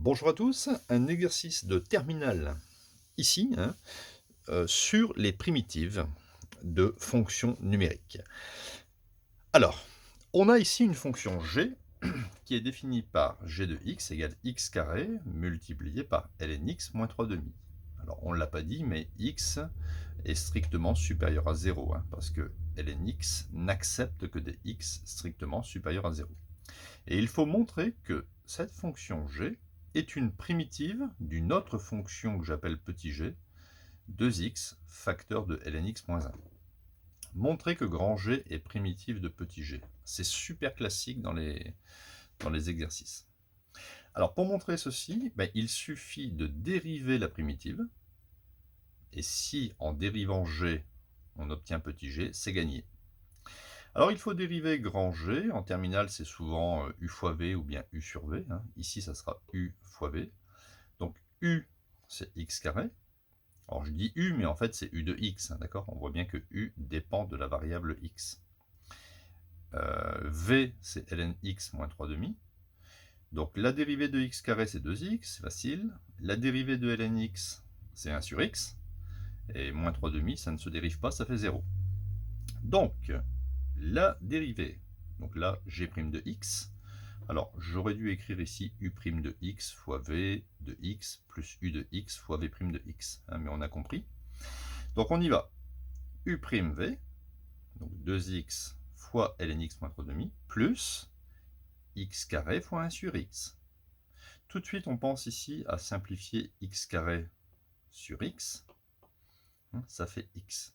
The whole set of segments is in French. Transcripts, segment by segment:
Bonjour à tous, un exercice de terminale ici, sur les primitives de fonctions numériques. Alors, on a ici une fonction g qui est définie par g de x égale x carré multiplié par ln x moins 3 demi. Alors, on ne l'a pas dit, mais x est strictement supérieur à 0, parce que ln x n'accepte que des x strictement supérieurs à 0. Et il faut montrer que cette fonction g est une primitive d'une autre fonction que j'appelle petit g, 2x facteur de ln x moins 1. Montrer que grand G est primitive de petit g. C'est super classique dans les exercices. Alors pour montrer ceci, il suffit de dériver la primitive. Et si en dérivant g, on obtient petit g, c'est gagné. Alors il faut dériver grand G, en terminale c'est souvent U fois V ou bien U sur V, ici ça sera U fois V. Donc U c'est x carré, alors je dis U mais en fait c'est U de x, d'accord? On voit bien que U dépend de la variable x. V c'est ln x moins 3 demi, donc la dérivée de x carré c'est 2x, c'est facile, la dérivée de ln x c'est 1 sur x, et moins 3 demi ça ne se dérive pas, ça fait 0. Donc la dérivée, donc là g' de x, alors j'aurais dû écrire ici u' de x fois v de x plus u de x fois v' de x, mais on a compris. Donc on y va, u'v, donc 2x fois ln x moins 3 demi, plus x carré fois 1 sur x. Tout de suite on pense ici à simplifier x carré sur x, ça fait x.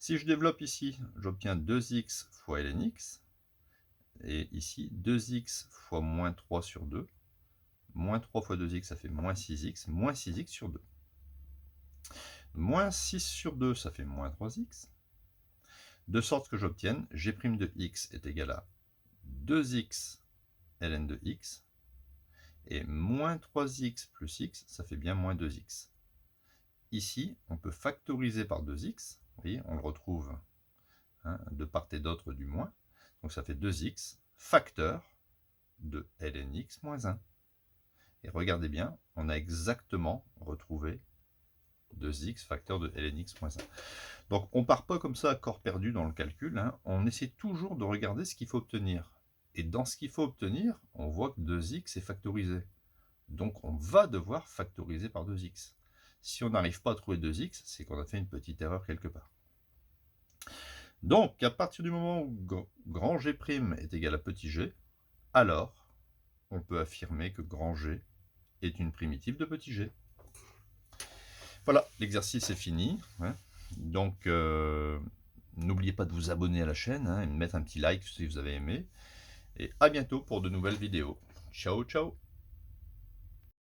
Si je développe ici, j'obtiens 2x fois ln x, et ici 2x fois moins 3 sur 2, moins 3 fois 2x ça fait moins 6x sur 2. Moins 6 sur 2 ça fait moins 3x, de sorte que j'obtienne g' de x est égal à 2x ln de x, et moins 3x plus x ça fait bien moins 2x. Ici on peut factoriser par 2x, vous voyez, on le retrouve de part et d'autre du moins, donc ça fait 2x facteur de ln x moins 1. Et regardez bien, on a exactement retrouvé 2x facteur de ln x moins 1. Donc on ne part pas comme ça à corps perdu dans le calcul, on essaie toujours de regarder ce qu'il faut obtenir. Et dans ce qu'il faut obtenir, on voit que 2x est factorisé. Donc on va devoir factoriser par 2x. Si on n'arrive pas à trouver 2x, c'est qu'on a fait une petite erreur quelque part. Donc à partir du moment où grand G' est égal à petit g, alors on peut affirmer que grand G est une primitive de petit g. Voilà, l'exercice est fini. Donc, n'oubliez pas de vous abonner à la chaîne et de mettre un petit like si vous avez aimé. Et à bientôt pour de nouvelles vidéos. Ciao, ciao!